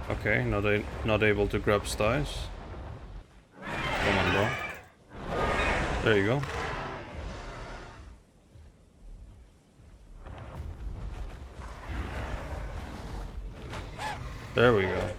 Okay, not able to grab styes. Come on, bro. There you go. There we go.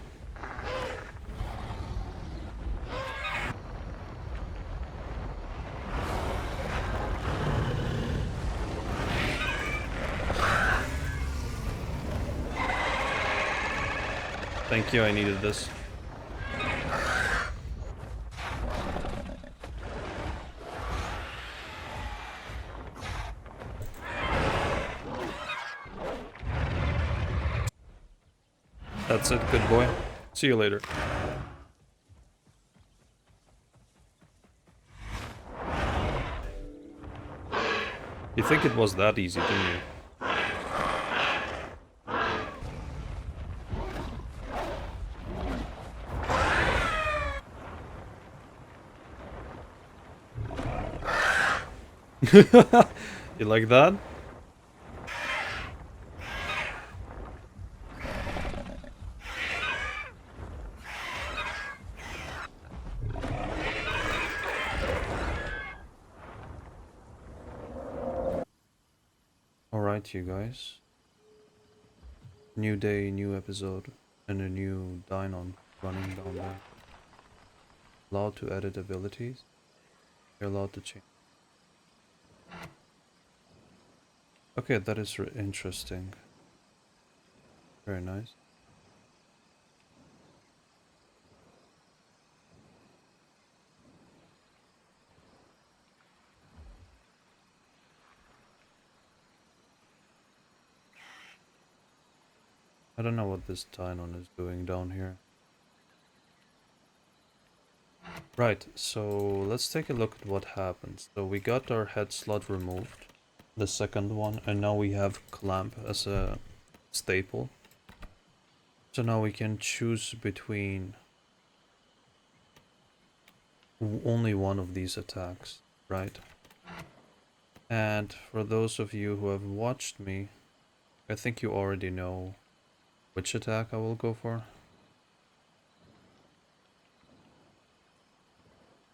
Thank you, I needed this. That's it, good boy. See you later. You think it was that easy, didn't you? You like that? Alright, you guys. New day, new episode, and a new Dinon running down there. Allowed to edit abilities. You're allowed to change. Okay, that is interesting. Very nice. I don't know what this Dinon is doing down here. Right, so let's take a look at what happens. So we got our head slot removed, the second one, and now we have clamp as a staple. So now we can choose between only one of these attacks, right? And for those of you who have watched me, I think you already know which attack I will go for.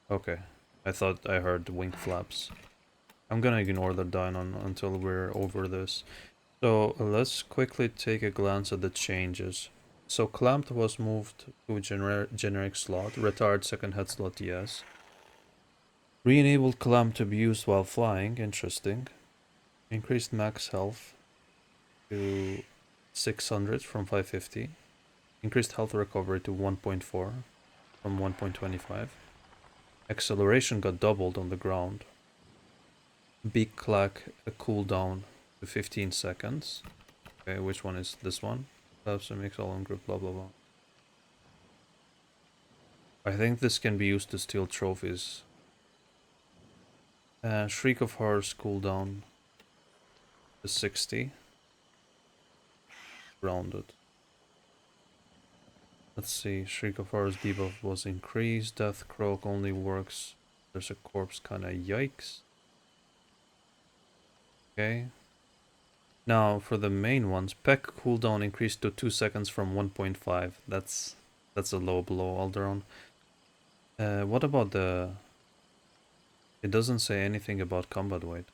Okay, I thought I heard wing flaps. I'm gonna ignore the Dinon until we're over this. So let's quickly take a glance at the changes. So clamped was moved to generic slot, retired second head slot, yes. Re-enabled clamp to be used while flying, interesting. Increased max health to 600 from 550. Increased health recovery to 1.4 from 1.25. Acceleration got doubled on the ground. Beak clack cooldown to 15 seconds. Okay, which one is this one? Collapse and makes all on group, blah blah blah. I think this can be used to steal trophies. Shriek of Horrors cooldown to 60. Rounded. Let's see, Shriek of Horrors debuff was increased. Death Croak only works. There's a corpse, kinda yikes. Okay. Now for the main ones, Peck cooldown increased to 2 seconds from 1.5. That's a low blow all around. What about the... It doesn't say anything about combat weight.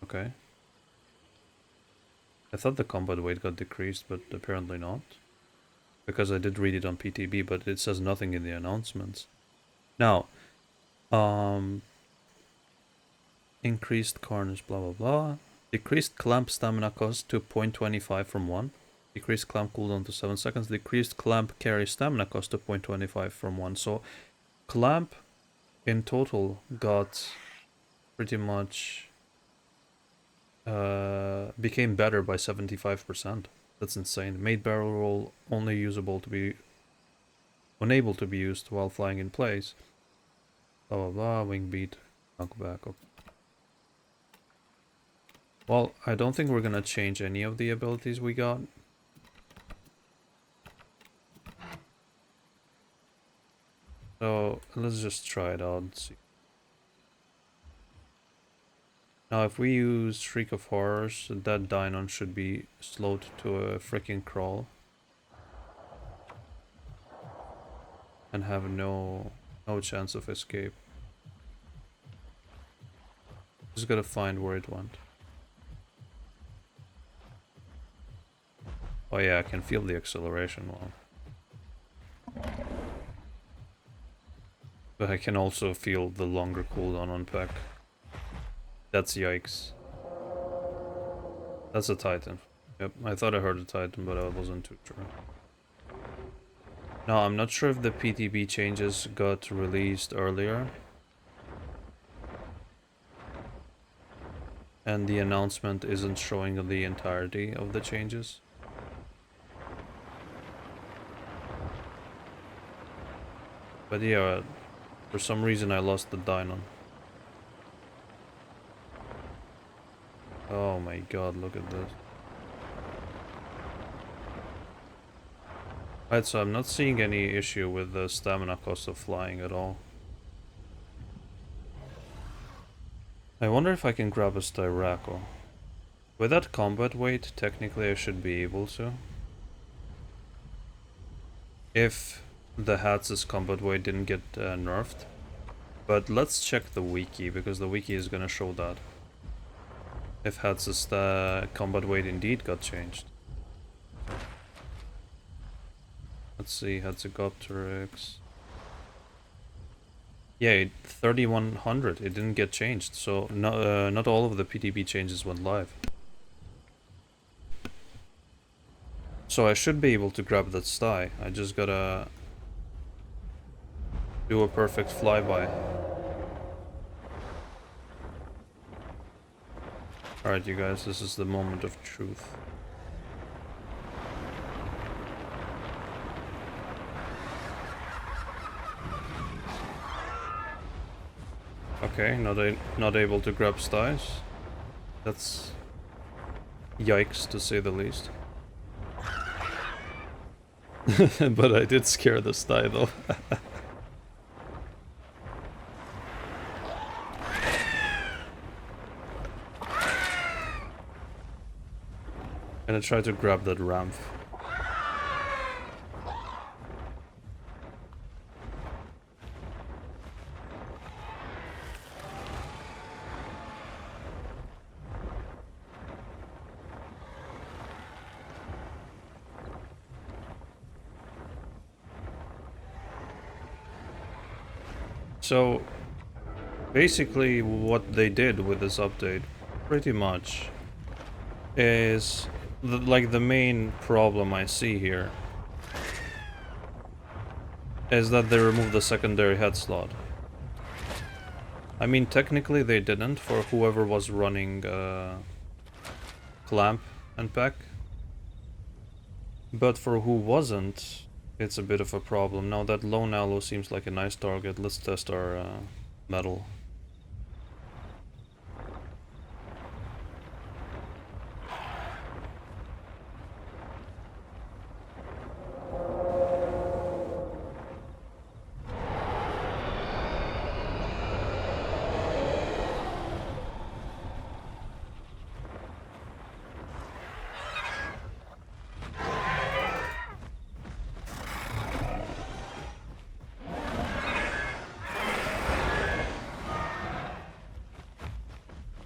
Okay. I thought the combat weight got decreased, but apparently not. Because I did read it on PTB, but it says nothing in the announcements. Now, increased carnage, blah blah blah. Decreased clamp stamina cost to 0.25 from 1. Decreased clamp cooldown to 7 seconds. Decreased clamp carry stamina cost to 0.25 from 1. So, clamp in total got pretty much became better by 75%. That's insane. Made barrel roll only unable to be used while flying in place. Blah blah blah. Wing beat. Knockback. Okay. Well, I don't think we're gonna change any of the abilities we got. So let's just try it out and see. Now if we use Shriek of Horrors, that Dinon should be slowed to a freaking crawl. and have no chance of escape. Just gotta find where it went. Oh yeah, I can feel the acceleration well. But I can also feel the longer cooldown on Peck. That's yikes. That's a Titan. Yep, I thought I heard a Titan, but I wasn't too sure. Now, I'm not sure if the PTB changes got released earlier. And the announcement isn't showing the entirety of the changes. But yeah, for some reason I lost the Dino. Oh my god, look at this. Alright, so I'm not seeing any issue with the stamina cost of flying at all. I wonder if I can grab a Styraco. With that combat weight, technically I should be able to. If the Hatze's combat weight didn't get nerfed. But let's check the wiki, because the wiki is gonna show that. If Hatze's combat weight indeed got changed. Let's see, Hatzegopteryx. Yeah, 3100, it didn't get changed, so not all of the PTB changes went live. So I should be able to grab that sty, I just gotta do a perfect flyby. Alright you guys, this is the moment of truth. Okay, not able to grab styes. That's yikes to say the least. But I did scare the sty though. And I tried to grab that ramp. So, basically what they did with this update, pretty much, is like the main problem I see here is that they removed the secondary head slot. I mean, technically they didn't for whoever was running Clamp and Peck, but for who wasn't, it's a bit of a problem. Now that Lone Aloe seems like a nice target, let's test our metal.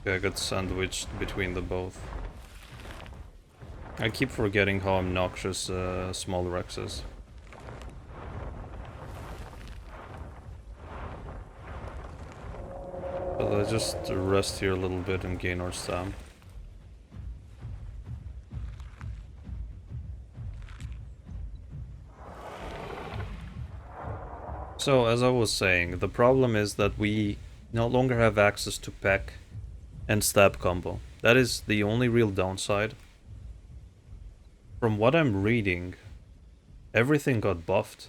I got sandwiched between the both. I keep forgetting how obnoxious small Rex is. But let's just rest here a little bit and gain our stam. So, as I was saying, the problem is that we no longer have access to Peck and stab combo. That is the only real downside. From what I'm reading, everything got buffed.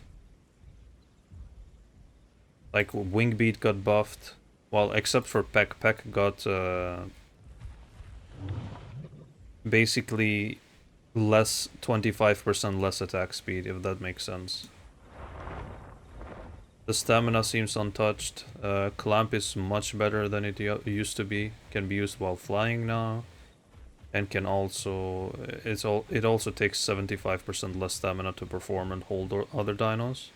Like Wingbeat got buffed, well, except for Peck. Peck got basically less 25% less attack speed, if that makes sense. The stamina seems untouched. Clamp is much better than it used to be. Can be used while flying now, and can also it also takes 75% less stamina to perform and hold other dinos.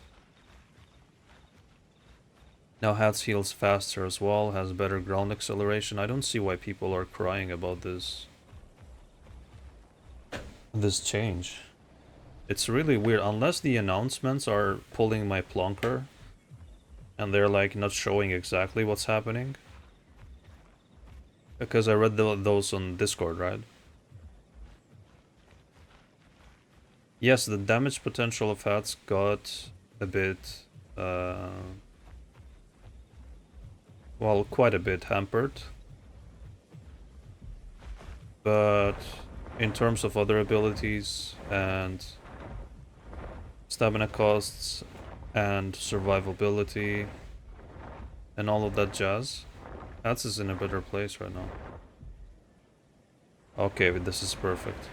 Now Hatze heals faster as well, has better ground acceleration. I don't see why people are crying about this change. It's really weird, unless the announcements are pulling my plonker and they're like not showing exactly what's happening. Because I read those on Discord, right? Yes, the damage potential of Hatze got a bit, well, quite a bit hampered. But in terms of other abilities and stamina costs and survivability and all of that jazz, Hatze is in a better place right now. Okay, but this is perfect.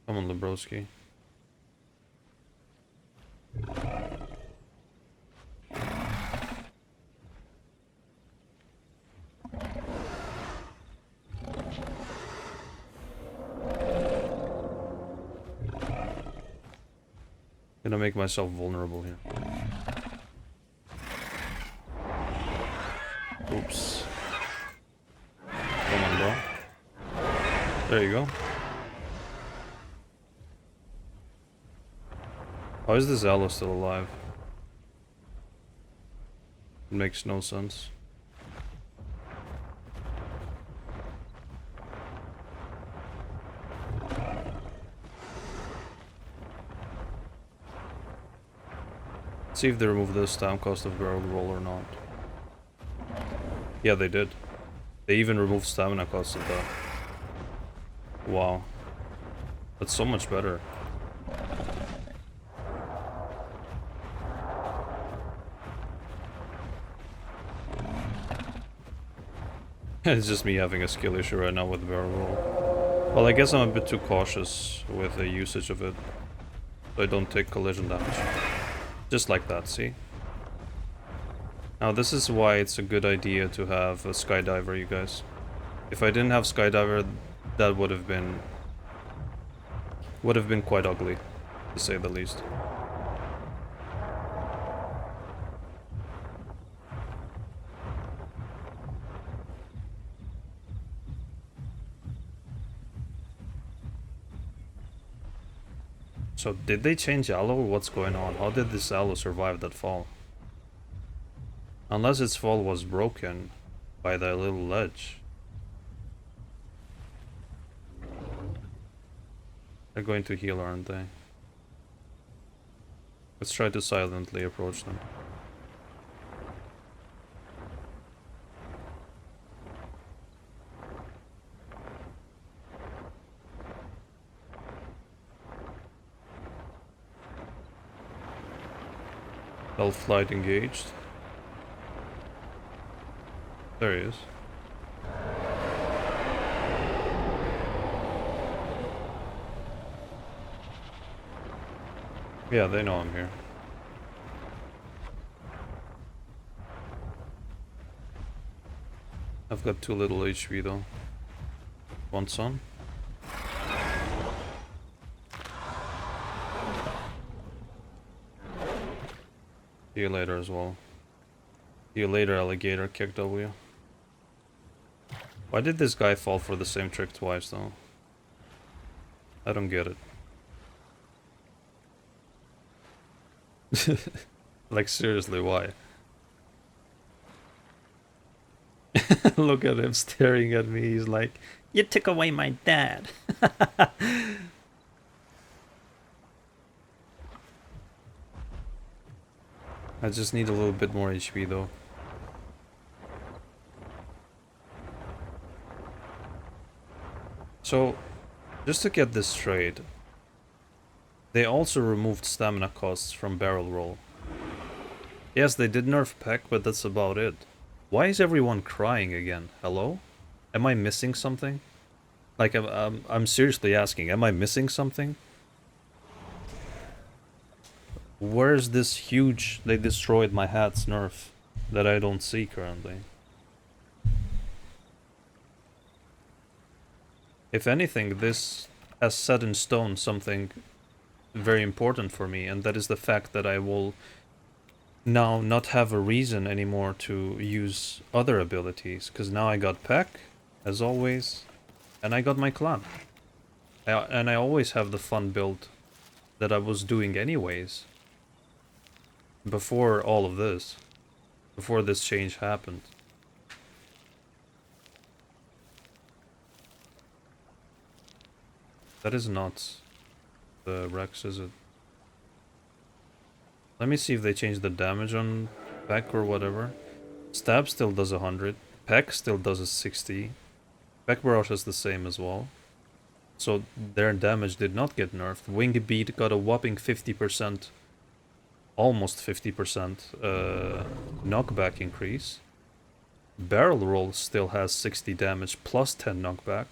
Come on, Lebroski. Gonna make myself vulnerable here. Oops. Come on, bro. There you go. How is this aloe still alive? It makes no sense. Let's see if they remove the stamp cost of barrel roll or not. Yeah, they did. They even removed stamina cost of that. Wow. That's so much better. It's just me having a skill issue right now with the barrel roll. Well, I guess I'm a bit too cautious with the usage of it. So I don't take collision damage. Just like that, see? Now this is why it's a good idea to have a skydiver, you guys. If I didn't have skydiver, that would have been quite ugly, to say the least. So did they change aloe? What's going on? How did this aloe survive that fall? Unless its fall was broken by that little ledge. They're going to heal, aren't they? Let's try to silently approach them. Flight engaged. There he is. Yeah, they know I'm here. I've got too little HP though. Want some? See you later as well. See you later, alligator. Kick W. Why did this guy fall for the same trick twice though? I don't get it. Like seriously, why? Look at him staring at me. He's like, "You took away my dad." I just need a little bit more HP though. So, just to get this straight, they also removed stamina costs from barrel roll. Yes, they did nerf Peck, but that's about it. Why is everyone crying again? Hello? Am I missing something? Like, I'm seriously asking, am I missing something? Where's this huge, they destroyed my Hatze nerf that I don't see currently? If anything, this has set in stone something very important for me, and that is the fact that I will now not have a reason anymore to use other abilities, because now I got Peck, as always, and I got my clan. And I always have the fun build that I was doing anyways. Before all of this. Before this change happened. That is not the Rex, is it? Let me see if they change the damage on Peck or whatever. Stab still does 100. Peck still does a 60. Peck Barrage is the same as well. So their damage did not get nerfed. Wing Beat got a whopping 50%, almost 50% knockback increase. Barrel Roll still has 60 damage plus 10 knockback.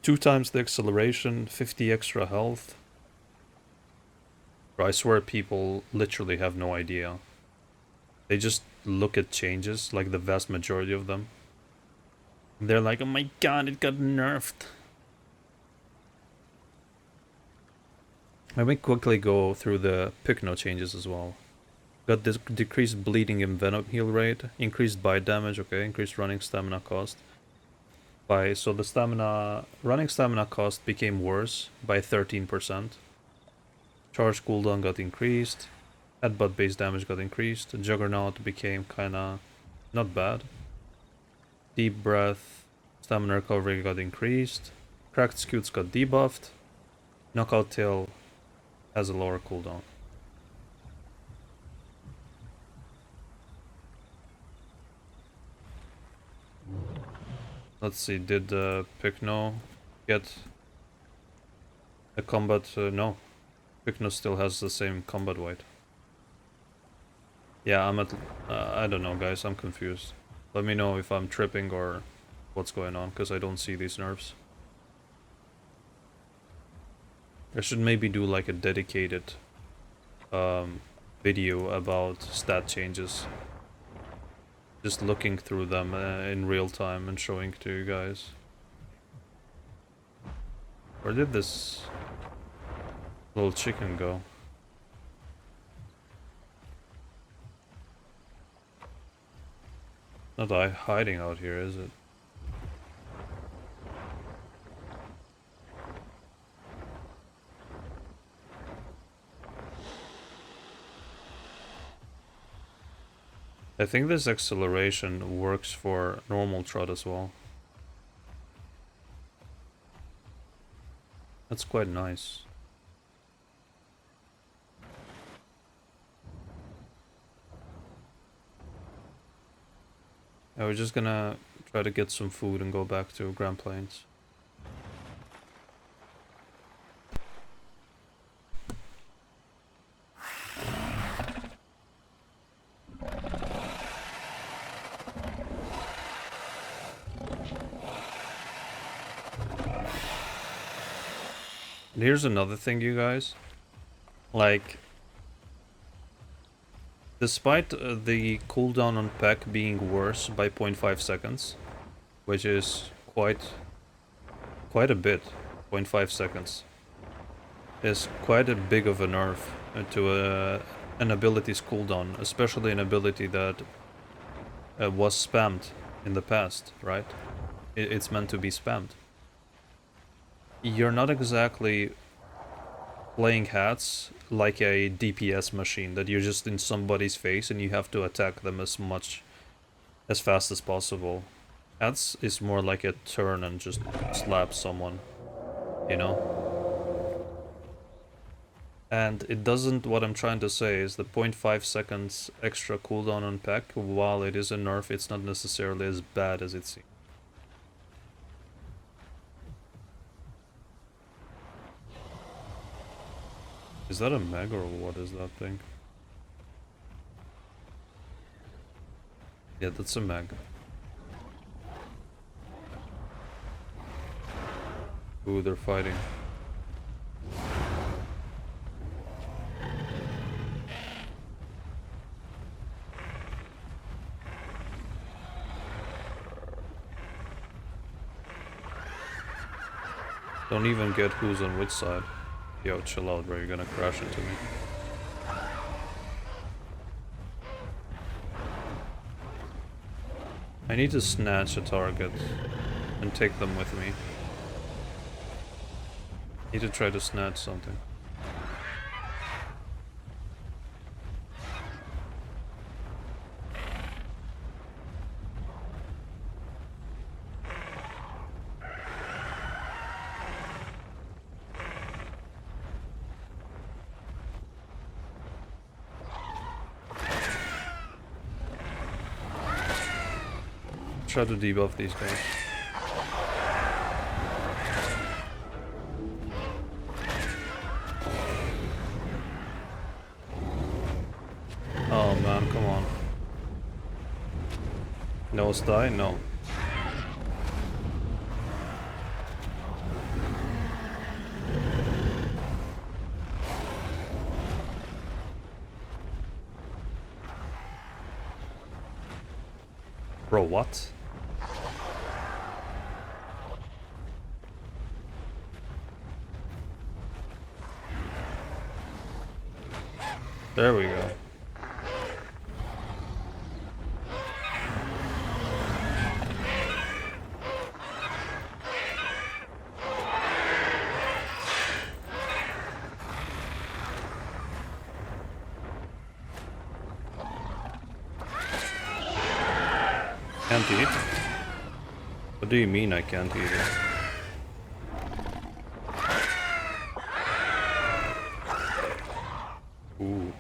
2 times the acceleration, 50 extra health. I swear people literally have no idea. They just look at changes, like the vast majority of them. They're like, oh my god, it got nerfed. Let me quickly go through the Pycno changes as well. Got this decreased bleeding and venom heal rate, increased bite damage, okay, increased running stamina cost. So the running stamina cost became worse by 13%. Charge cooldown got increased. Headbutt base damage got increased. Juggernaut became kinda not bad. Deep breath, stamina recovery got increased. Cracked scutes got debuffed. Knockout tail has a lower cooldown. Let's see, did Pycno get a combat? No. Pycno still has the same combat weight. Yeah, I'm at... I don't know, guys, I'm confused. Let me know if I'm tripping or what's going on, because I don't see these nerfs. I should maybe do like a dedicated video about stat changes. Just looking through them in real time and showing to you guys. Where did this little chicken go? Not hiding out here, is it? I think this acceleration works for normal trot as well. That's quite nice. Yeah, we're just gonna try to get some food and go back to Grand Plains. And here's another thing, you guys. Like, despite the cooldown on Peck being worse by 0.5 seconds, which is quite a bit, 0.5 seconds, is quite a big of a nerf to an ability's cooldown, especially an ability that was spammed in the past, right? It's meant to be spammed. You're not exactly playing Hatze like a DPS machine that you're just in somebody's face and you have to attack them as fast as possible. Hatze is more like a turn and just slap someone, you know? And it doesn't, what I'm trying to say is the 0.5 seconds extra cooldown on Peck, while it is a nerf, it's not necessarily as bad as it seems. Is that a meg or what is that thing? Yeah, that's a meg. Ooh, they're fighting. Don't even get who's on which side. Yo, chill out, bro. You're gonna crash into me. I need to snatch a target and take them with me. Need to try to snatch something. Try to debuff these guys. Oh man, come on. Nose die? No. Bro, what? There we go. Can't eat? What do you mean I can't eat it? Ooh.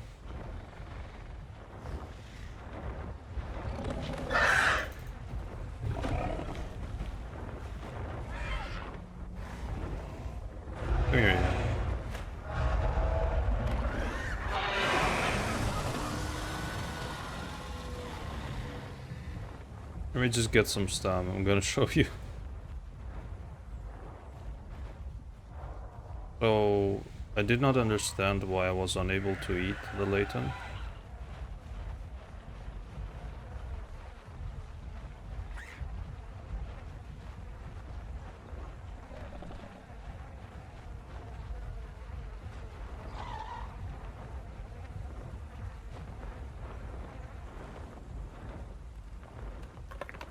Come here. Let me just get some stamina. I'm gonna show you. So, I did not understand why I was unable to eat the Layton.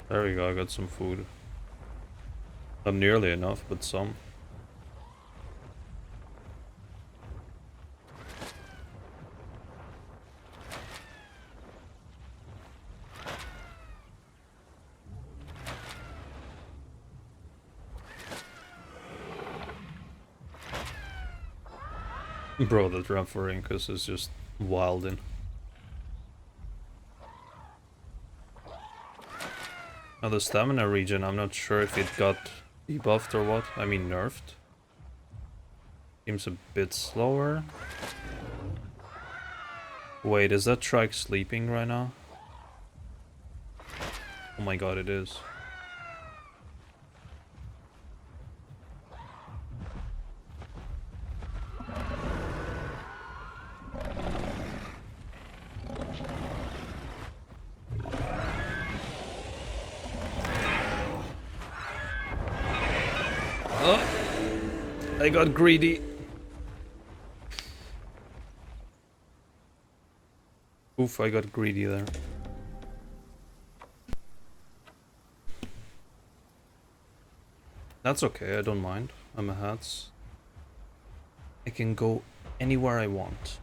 There we go, I got some food. Not nearly enough, but some. Bro, that Rhamphorhynchus is just wildin'. Now the stamina regen, I'm not sure if it got debuffed or what. I mean nerfed. Seems a bit slower. Wait, is that trike sleeping right now? Oh my god, it is. I got greedy. Oof, I got greedy there. That's okay, I don't mind. I'm a Hatze. I can go anywhere I want.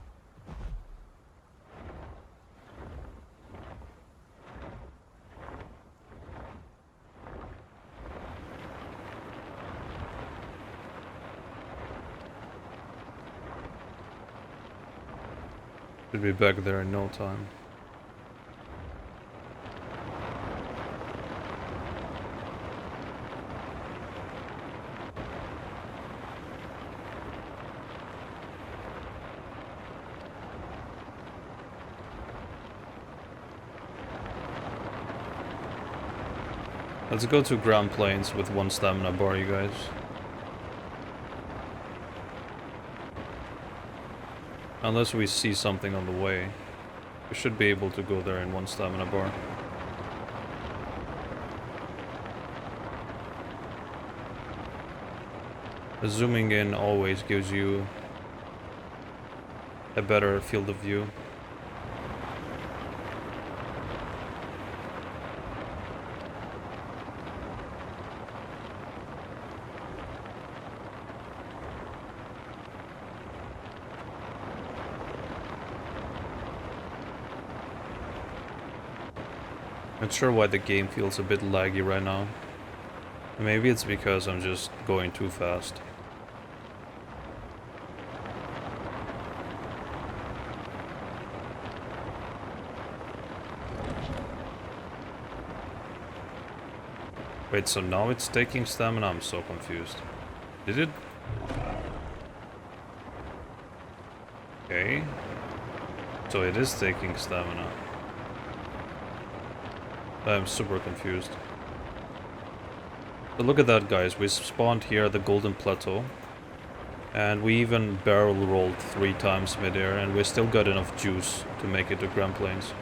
Should be back there in no time. Let's go to Grand Plains with 1 stamina bar, you guys. Unless we see something on the way. We should be able to go there in 1 stamina bar. Zooming in always gives you a better field of view. Not sure why the game feels a bit laggy right now. Maybe it's because I'm just going too fast. Wait, so now it's taking stamina? I'm so confused. Did it? Okay. So it is taking stamina. I'm super confused. So look at that, guys. We spawned here at the Golden Plateau. And we even barrel rolled 3 times midair, and we still got enough juice to make it to Grand Plains.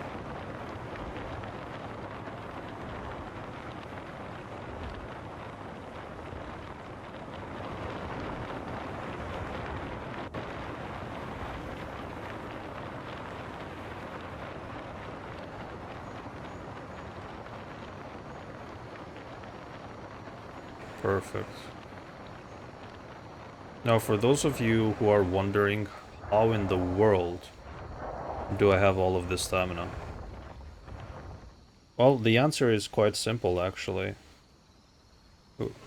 Perfect. Now, for those of you who are wondering, how in the world do I have all of this stamina? Well, the answer is quite simple, actually.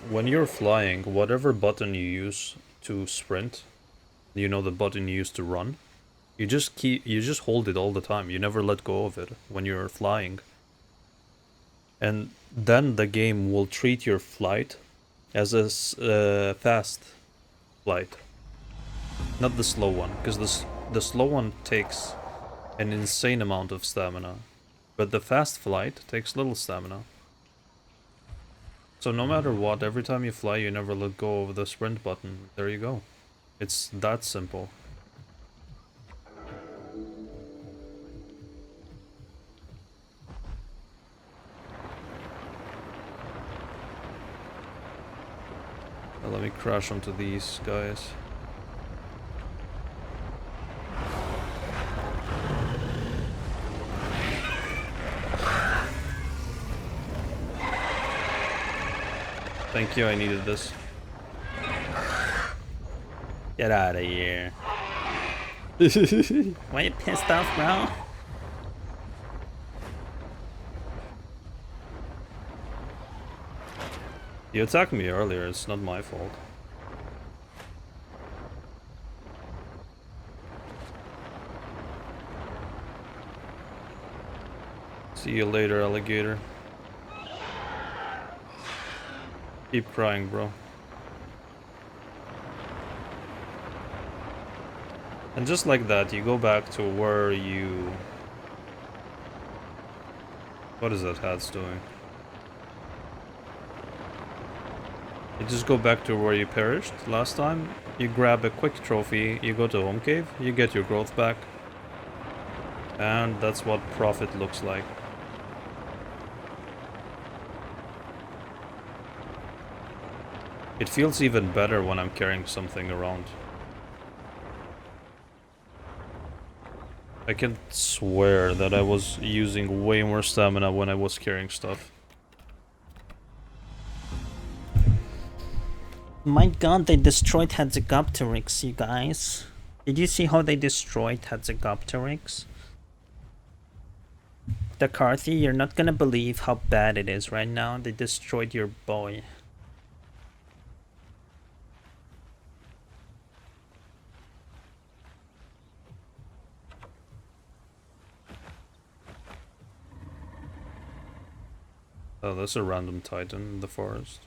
When you're flying, whatever button you use to sprint, you know, the button you use to run, you just hold it all the time. You never let go of it when you're flying. And then the game will treat your flight as a fast flight, not the slow one, because the slow one takes an insane amount of stamina, but the fast flight takes little stamina. So no matter what, every time you fly, you never let go of the sprint button. There you go. It's that simple. Now let me crash onto these guys. Thank you, I needed this. Get out of here. Why you pissed off, bro? You attacked me earlier, it's not my fault. See you later, alligator. Keep crying, bro. And just like that, you go back to where you... What is that Hatze doing? You just go back to where you perished last time, you grab a quick trophy, you go to home cave, you get your growth back. And that's what profit looks like. It feels even better when I'm carrying something around. I can swear that I was using way more stamina when I was carrying stuff. My god, they destroyed Dakarthy, you guys. Did you see how they destroyed Dakarthy? Dakarthy, you're not gonna believe how bad it is right now. They destroyed your boy. Oh, that's a random titan in the forest.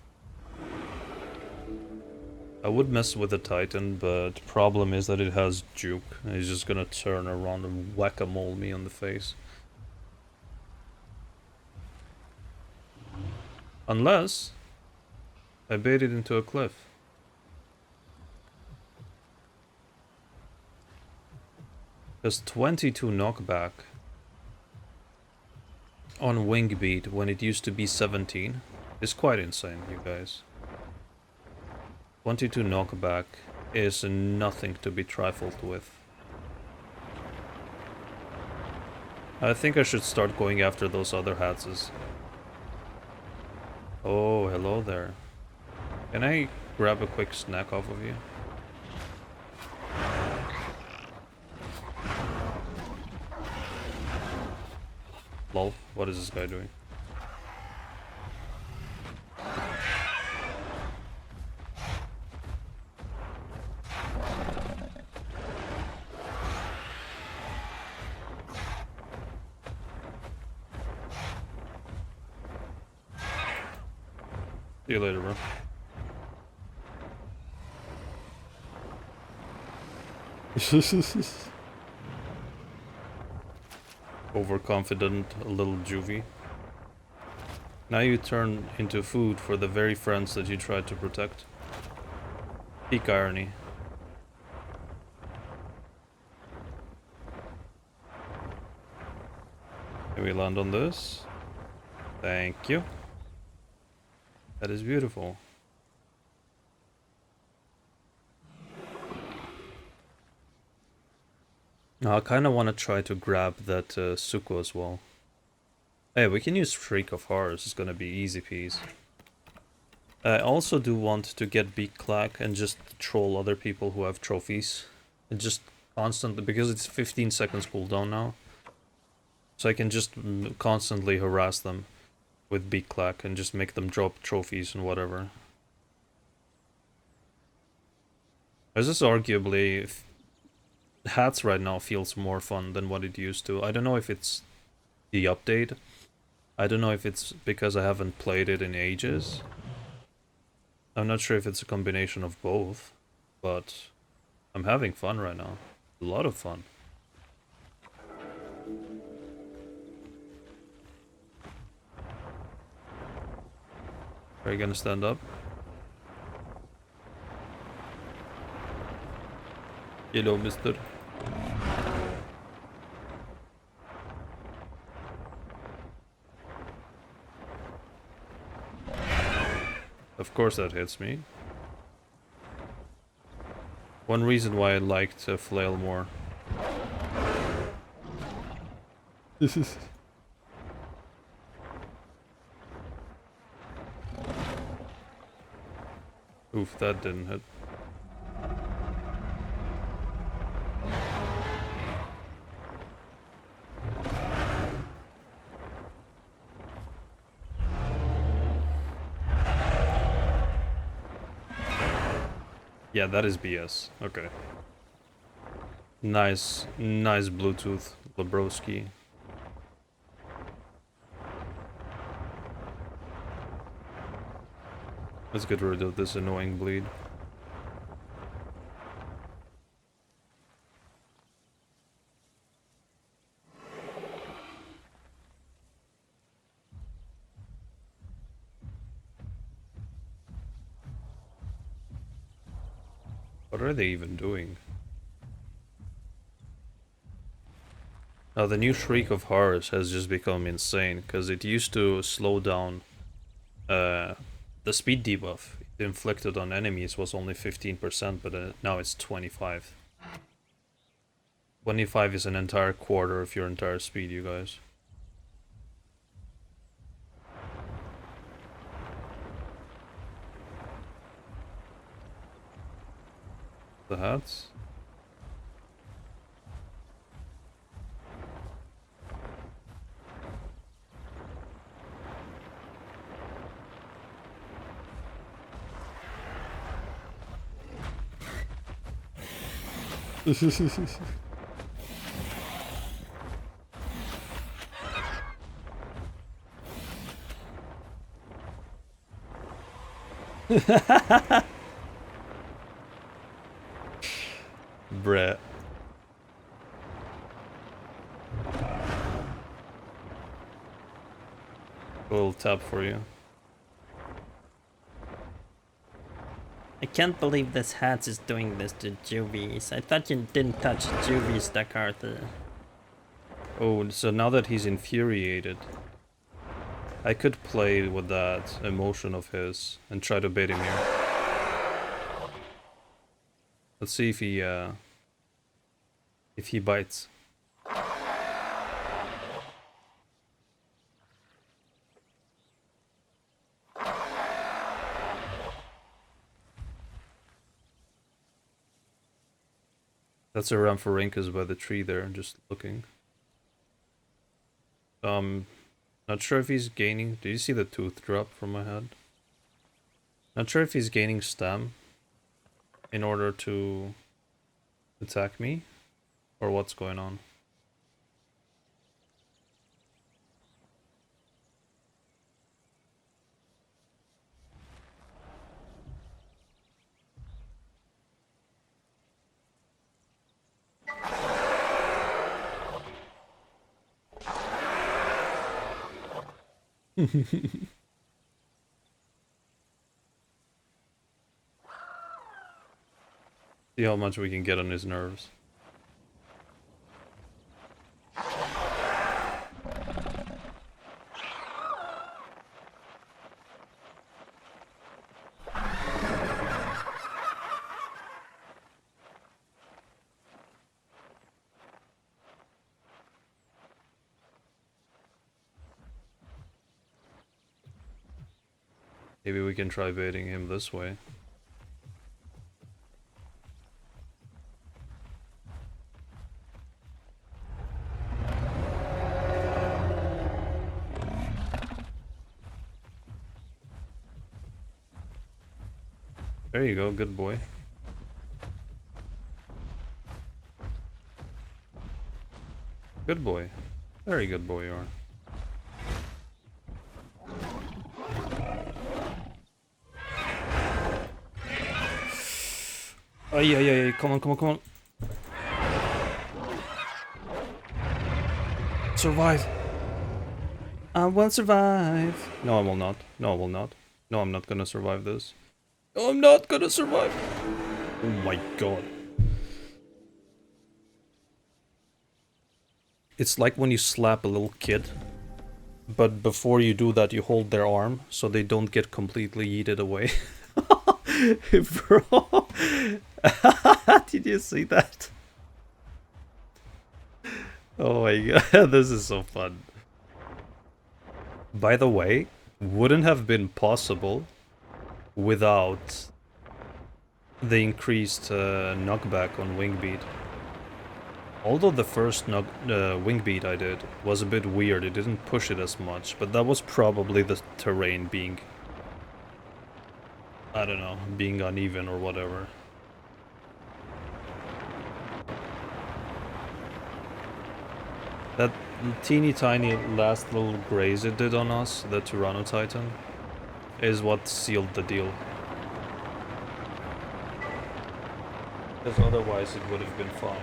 I would mess with the titan, but problem is that it has juke. And he's just gonna turn around and whack-a-mole me on the face. Unless I bait it into a cliff. There's 22 knockback on wing beat when it used to be 17. It's quite insane, you guys. 22 knockback is nothing to be trifled with. I think I should start going after those other Hatzes. Oh, hello there. Can I grab a quick snack off of you? Lol, what is this guy doing? See you later, bro. Overconfident little juvie. Now you turn into food for the very friends that you tried to protect. Peak irony. Can we land on this? Thank you. That is beautiful. Now I kind of want to try to grab that Suko as well. Hey, we can use Shriek of Horrors, it's gonna be easy peas. I also do want to get Beak Clack and just troll other people who have trophies. And just constantly, because it's 15 seconds cooldown now. So I can just constantly harass them with Beak Clack and just make them drop trophies and whatever. This is arguably... Hats right now feels more fun than what it used to. I don't know if it's the update. I don't know if it's because I haven't played it in ages. I'm not sure if it's a combination of both, but I'm having fun right now. A lot of fun. Are you gonna stand up? Hello, mister. Of course that hits me. One reason why I liked Flail more. Oof, that didn't hit. Yeah, that is BS. Okay. Nice Bluetooth, Lebroski. Let's get rid of this annoying bleed. What are they even doing? Now the new Shriek of Horrors has just become insane, because it used to slow down the speed debuff it inflicted on enemies was only 15%, but now it's 25. 25 is an entire quarter of your entire speed, you guys. The hats? Bruh. A little tap for you. I can't believe this Hatze is doing this to Juvies. I thought you didn't touch Juvies, Dakarthy. Oh, so now that he's infuriated, I could play with that emotion of his and try to bait him here. Let's see if he bites. That's a Rhamphorhynchus by the tree there, just looking. Not sure if he's gaining. Did you see the tooth drop from my head? Not sure if he's gaining stam in order to attack me, or what's going on. See how much we can get on his nerves. Maybe we can try baiting him this way. There you go, good boy. Good boy. Very good boy you are. Ay, come on, come on, come on. Survive. I will survive. No, I will not. No, I will not. No, I'm not gonna survive this. No, I'm not gonna survive. Oh my god. It's like when you slap a little kid, but before you do that, you hold their arm so they don't get completely yeeted away. Bro, did you see that? Oh my god, this is so fun. By the way, wouldn't have been possible without the increased knockback on Wingbeat. Although the first Wingbeat I did was a bit weird, it didn't push it as much, but that was probably the terrain being, I don't know, being uneven or whatever. That teeny tiny last little graze it did on us, the Tyrannotitan, is what sealed the deal. Because otherwise it would have been fine.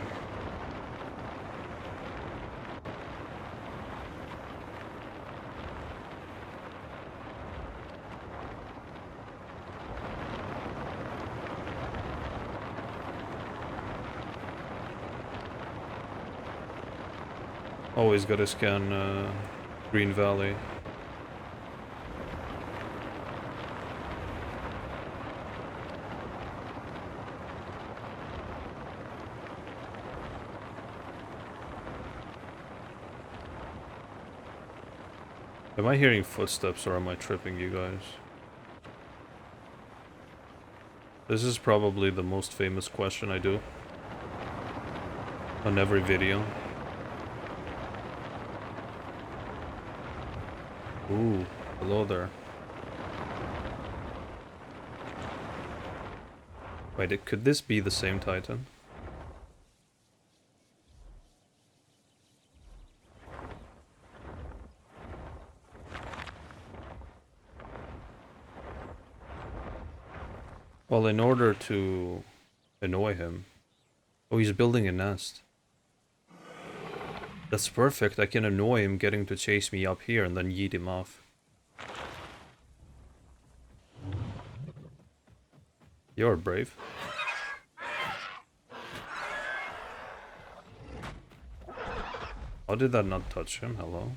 Always gotta scan Green Valley. Am I hearing footsteps or am I tripping you guys? This is probably the most famous question I do on every video. Ooh, hello there. Wait, could this be the same Titan? Well, in order to annoy him... Oh, he's building a nest. That's perfect, I can annoy him getting to chase me up here and then yeet him off. You're brave. How did that not touch him? Hello?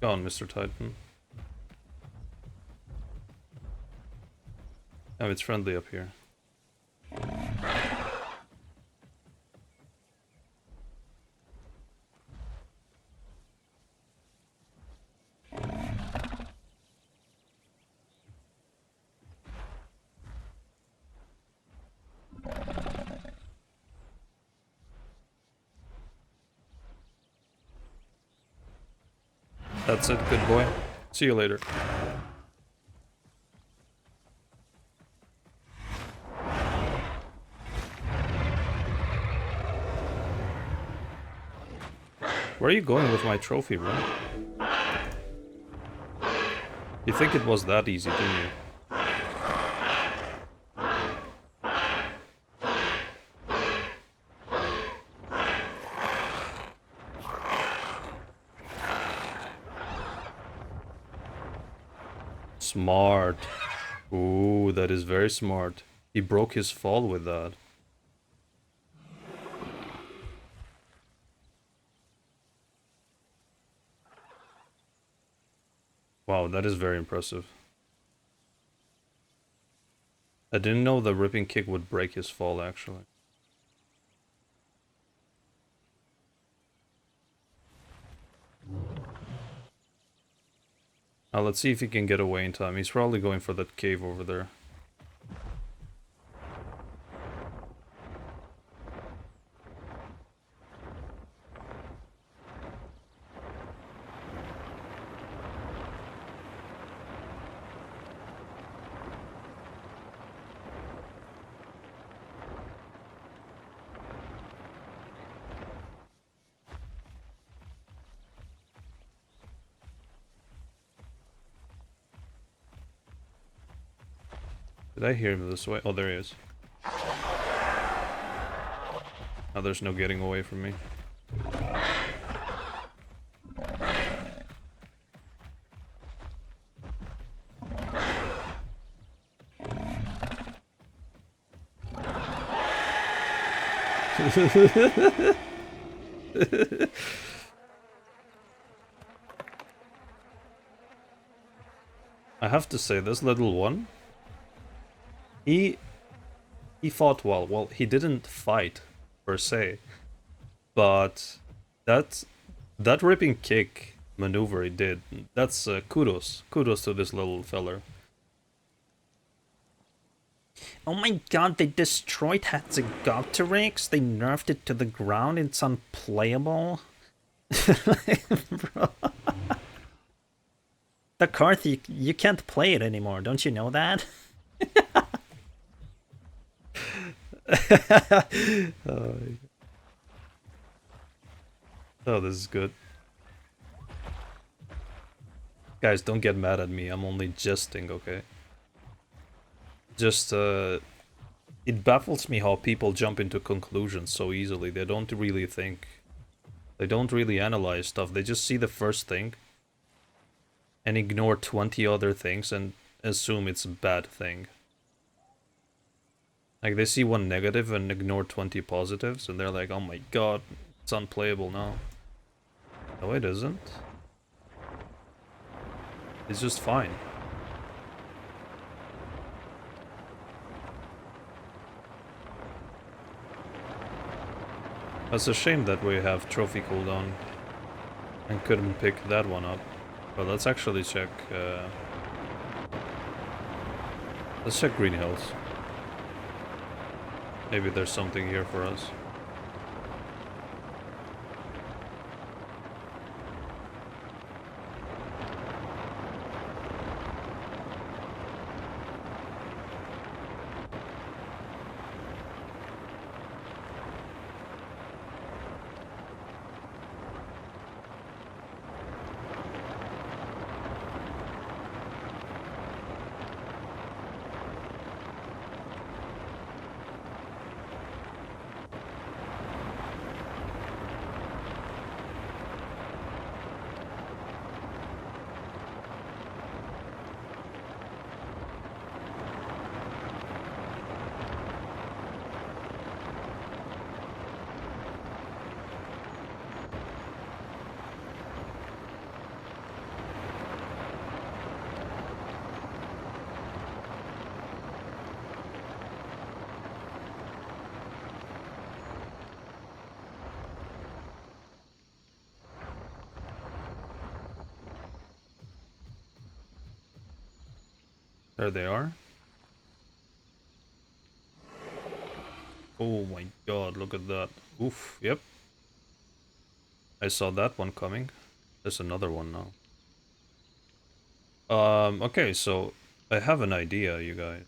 Go on, Mr. Titan. Oh, it's friendly up here. That's it, good boy. See you later. Where are you going with my trophy, bro? You think it was that easy, didn't you? Smart. Ooh, that is very smart. He broke his fall with that. Wow, that is very impressive. I didn't know the ripping kick would break his fall, actually. Now let's see if he can get away in time. He's probably going for that cave over there. Did I hear him this way? Oh, there he is. Now there's no getting away from me. I have to say, this little one, he fought well. Well, he didn't fight per se, but that ripping kick maneuver he did, that's kudos to this little feller. Oh my god, they destroyed Hatze Dakarthy. They nerfed it to the ground. It's unplayable. Bro. Dakarthy, you can't play it anymore. Don't you know that? Oh, this is good. Guys, don't get mad at me. I'm only jesting, okay? Just, it baffles me how people jump into conclusions so easily. They don't really think. They don't really analyze stuff. They just see the first thing and ignore 20 other things and assume it's a bad thing. Like, they see one negative and ignore 20 positives, and they're like, oh my god, it's unplayable now. No, it isn't. It's just fine. It's a shame that we have trophy cooldown and couldn't pick that one up. But let's actually check. Let's check Green Hills. Maybe there's something here for us. There they are. Oh my god, look at that. Oof, yep. I saw that one coming. There's another one now. Okay, so I have an idea, you guys.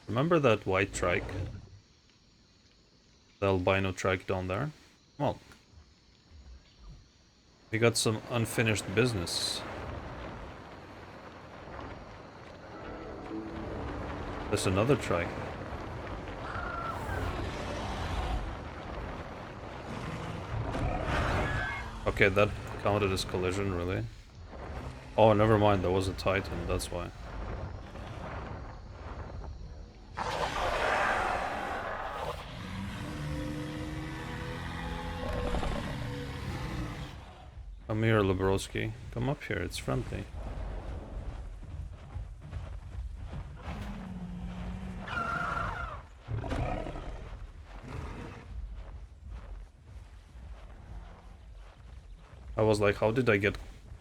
Remember that white trike? The albino trike down there? Well, we got some unfinished business. There's another trike. Okay, that counted as collision, really? Oh, never mind, that was a titan, that's why. Come here, Lebroski. Come up here, it's friendly. I was like, how did I get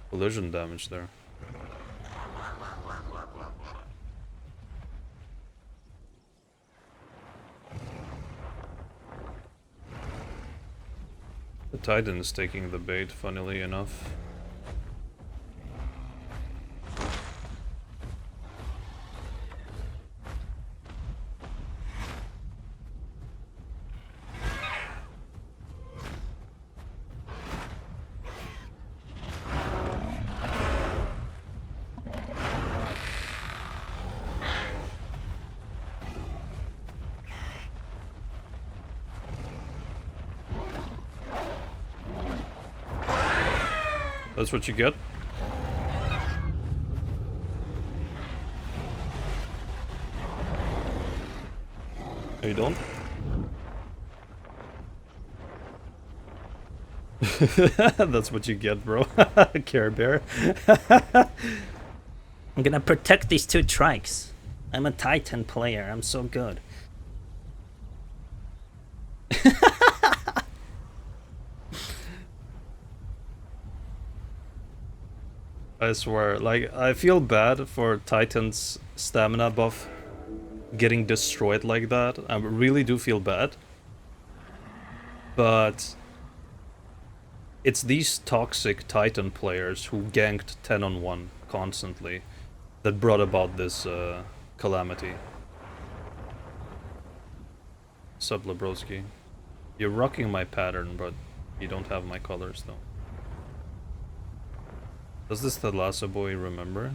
collision damage there? The Titan is taking the bait, funnily enough. That's what you get? No, you don't? That's what you get, bro. Care Bear. I'm gonna protect these two trikes. I'm a Titan player. I'm so good. I swear, like, I feel bad for Titan's stamina buff getting destroyed like that. I really do feel bad. But it's these toxic Titan players who ganked 10-on-1 constantly that brought about this calamity. Sup, Lebroski? You're rocking my pattern, but you don't have my colors, though. Does this Thalassa boy remember?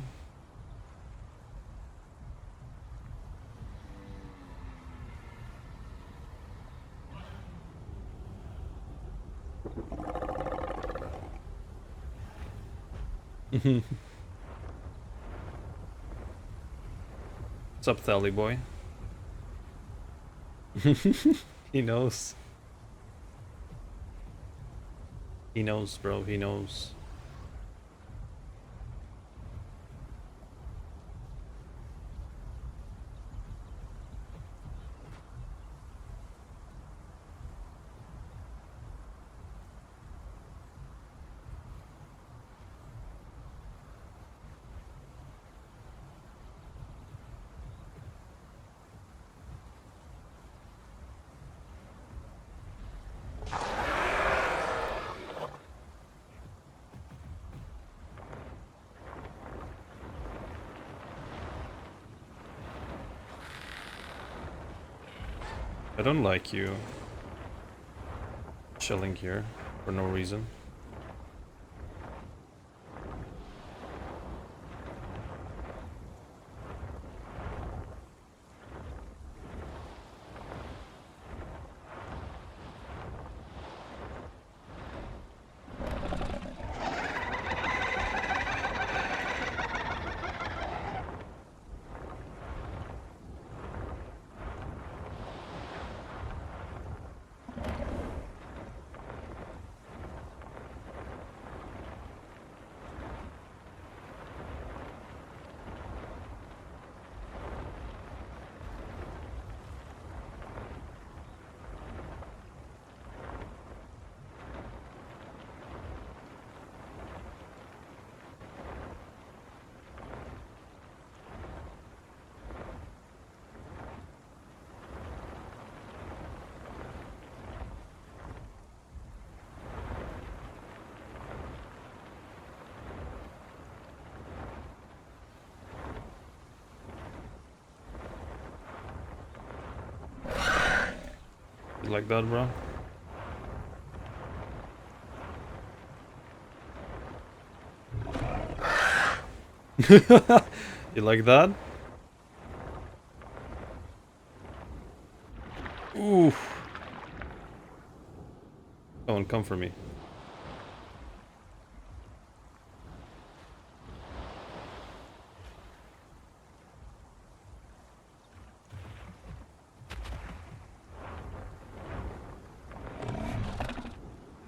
What's up, Thally boy? He knows. He knows, bro, he knows. I don't like you chilling here for no reason. You like that, bro? You like that? Ooh. Someone come for me.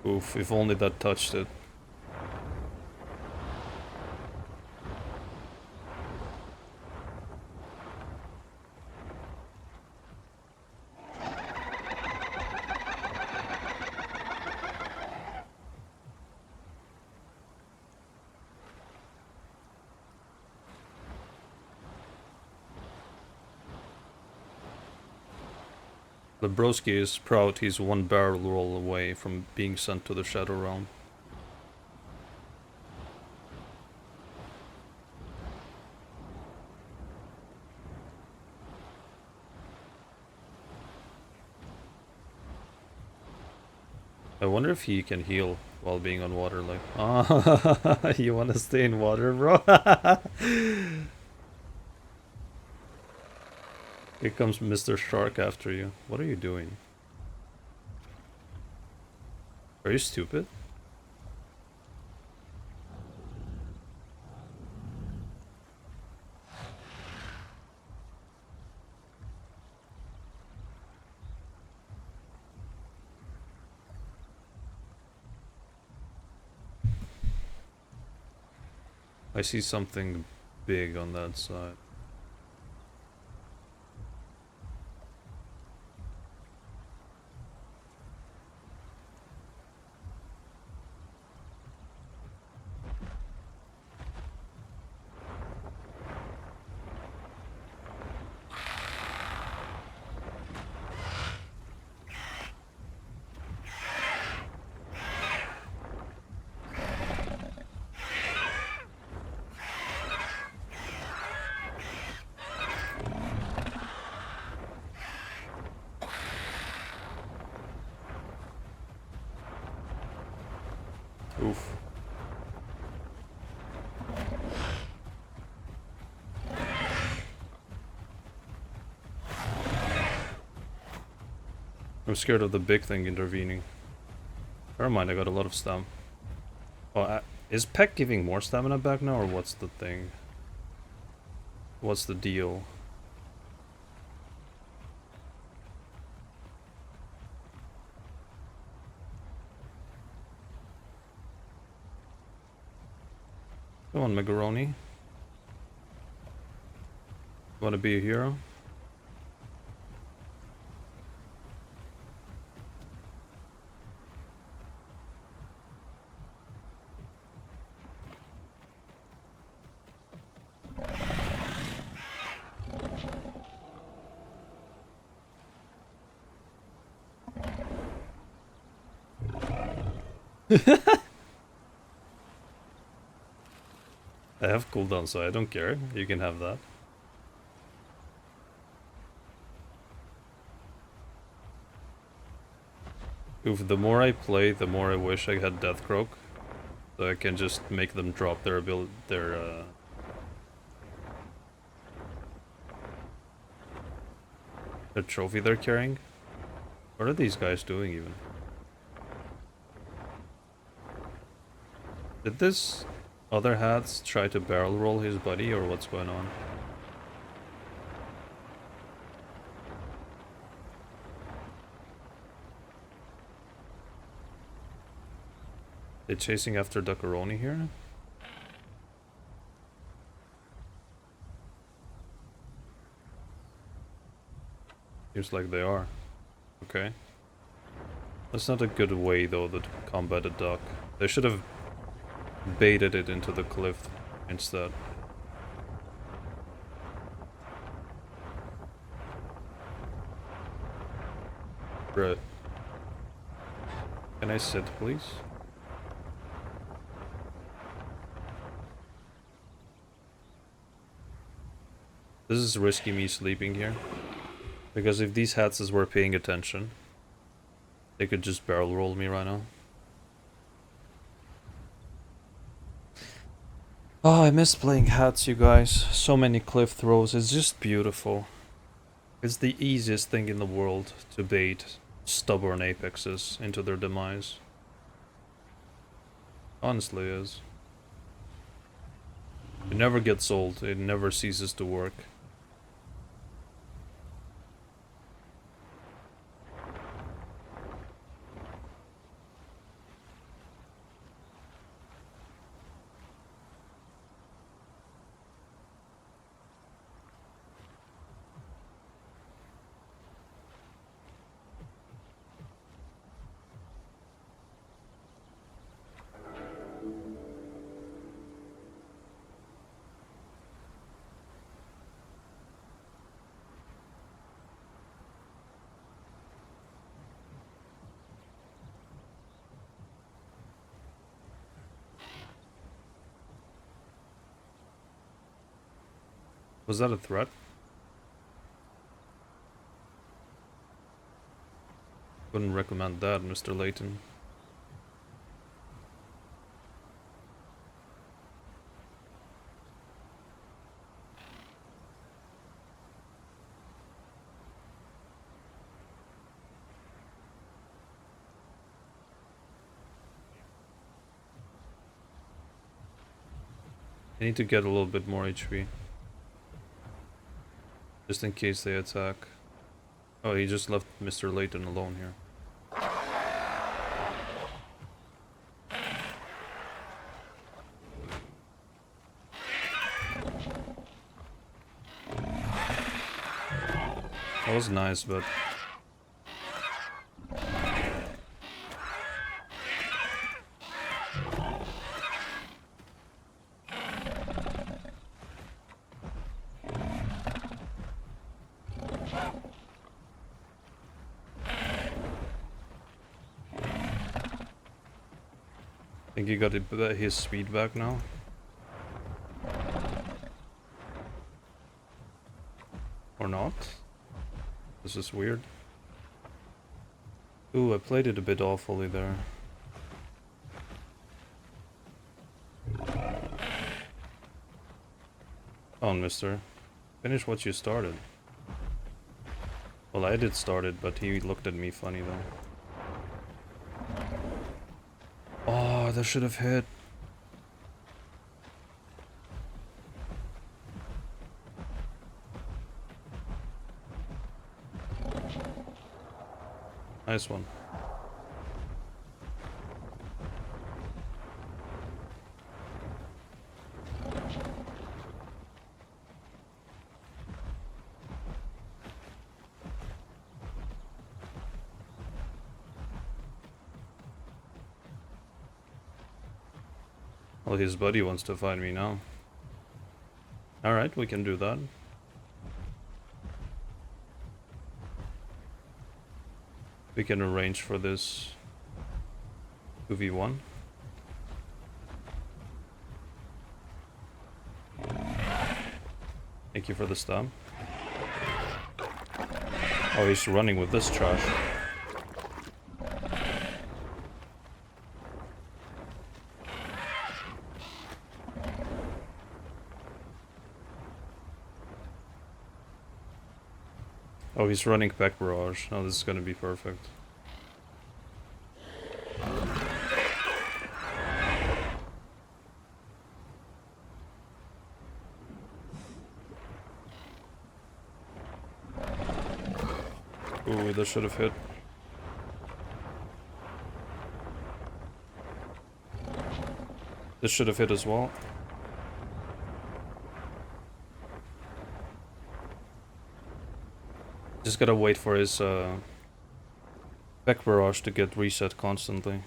Oof, if only that touched it. Lebroski is proud he's one barrel roll away from being sent to the Shadow Realm. I wonder if he can heal while being on water, like... Ah, you wanna stay in water, bro? Here comes Mr. Shark after you. What are you doing? Are you stupid? I see something big on that side. Oof. I'm scared of the big thing intervening. Never mind, I got a lot of stam. Oh, is Peck giving more stamina back now, or what's the thing? What's the deal? Come on, Macaroni. Wanna be a hero? I have cooldown, so I don't care. You can have that. Oof, the more I play, the more I wish I had Death Croak. So I can just make them drop their ability, their trophy they're carrying. What are these guys doing even? Did this other Hatze try to barrel roll his buddy, or what's going on? They're chasing after Dakarthy here? Seems like they are. Okay. That's not a good way, though, to combat a duck. They should have baited it into the cliff instead. Right. Can I sit, please? This is risky me sleeping here. Because if these Hatzes were paying attention, They could just barrel roll me right now. Oh, I miss playing Hatze, you guys. So many cliff throws. It's just beautiful. It's the easiest thing in the world to bait stubborn apexes into their demise. Honestly is. It never gets old. It never ceases to work. Was that a threat? Wouldn't recommend that, Mr. Layton. I need to get a little bit more HP. Just in case they attack. Oh, he just left Mr. Layton alone here. That was nice, but... I think he got his speed back now. Or not? This is weird. Ooh, I played it a bit awfully there. Come on, mister. Finish what you started. Well, I did start it, but he looked at me funny though. Oh, that should have hit. Nice one. Well, his buddy wants to fight me now. Alright, we can do that. We can arrange for this 2v1. Thank you for the stab. Oh, he's running with this trash. Oh, he's running back barrage. Oh, this is gonna be perfect. Ooh, this should have hit. This should have hit as well. Just gotta wait for his back barrage to get reset constantly.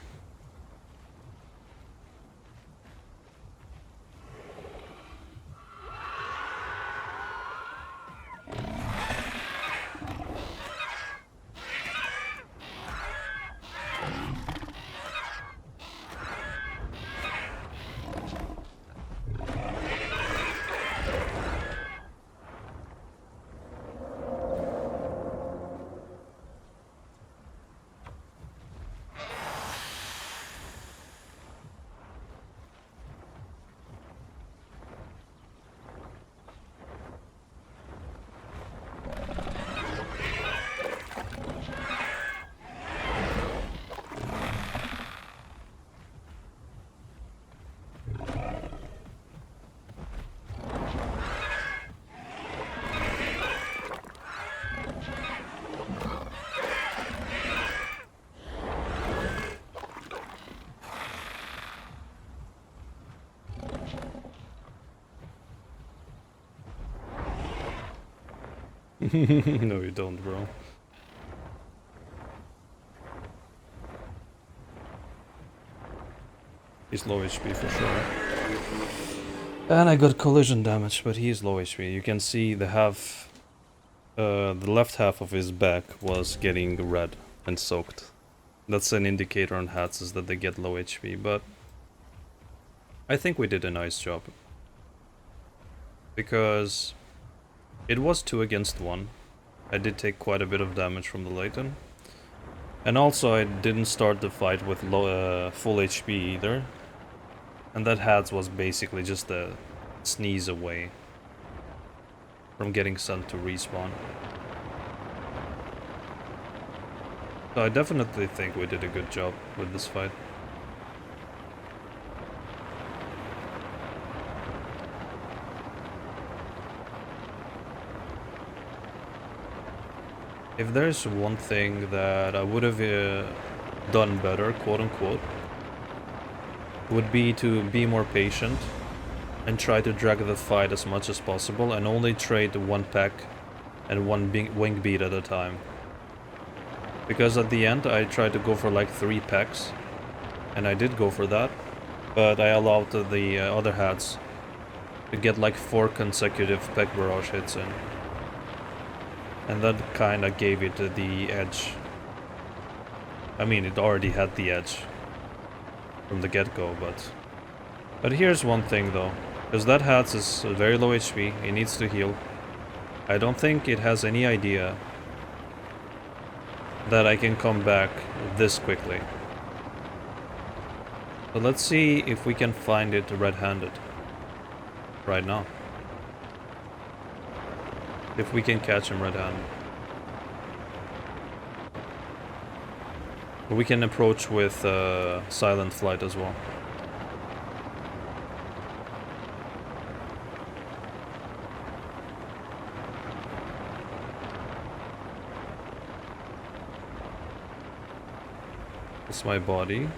No, you don't, bro. He's low HP for sure. And I got collision damage, but he is low HP. You can see the left half of his back was getting red and soaked. That's an indicator on hats is that they get low HP, but I think we did a nice job. Because it was 2 against 1. I did take quite a bit of damage from the Layton. And also I didn't start the fight with full HP either. And that Hatze was basically just a sneeze away from getting sent to respawn. So I definitely think we did a good job with this fight. If there's one thing that I would have done better, quote unquote, would be to be more patient and try to drag the fight as much as possible and only trade 1 pack and 1 wing beat at a time. Because at the end I tried to go for like 3 packs, and I did go for that, but I allowed the other hats to get like 4 consecutive pack barrage hits in. And that kinda gave it the edge. I mean, it already had the edge from the get-go, but here's one thing though. Because that Hatze is very low HP, it needs to heal. I don't think it has any idea that I can come back this quickly. So let's see if we can find it red-handed right now. If we can catch him red-handed. We can approach with silent flight as well. It's my body.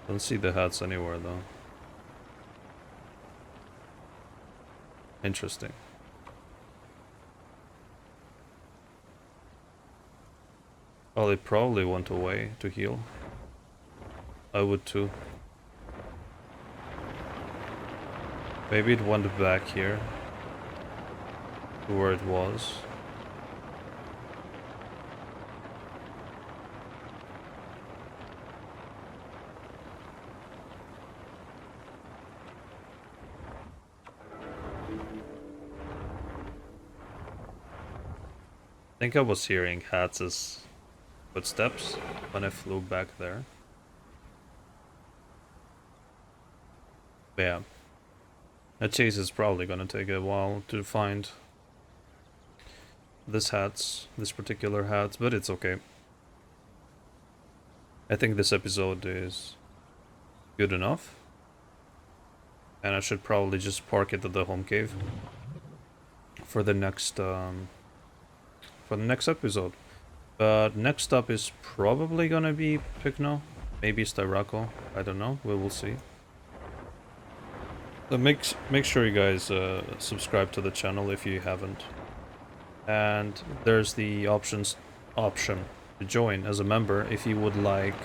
Don't see the hats anywhere though. Interesting. Well, it probably went away to heal. I would too. Maybe it went back here to where it was. I think I was hearing Hatz's footsteps when I flew back there. But yeah. That chase is probably gonna take a while to find this particular Hatze, but it's okay. I think this episode is good enough. And I should probably just park it at the home cave for the next episode. But next up is probably gonna be Pykno, maybe Styraco, I don't know, we will see. So make sure you guys subscribe to the channel if you haven't. And there's the option to join as a member if you would like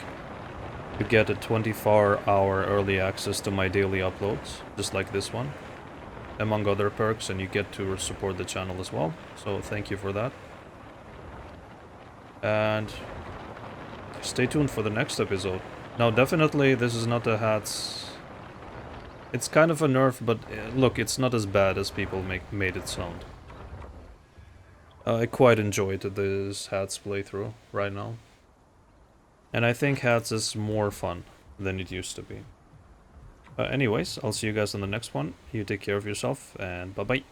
to get a 24-hour early access to my daily uploads, just like this one, among other perks, and you get to support the channel as well, so thank you for that. And stay tuned for the next episode. Now definitely this is not a Hatze. It's kind of a nerf, but look, it's not as bad as people made it sound. I quite enjoyed this Hatze playthrough right now. And I think Hatze is more fun than it used to be. Anyways, I'll see you guys on the next one. You take care of yourself, and bye-bye.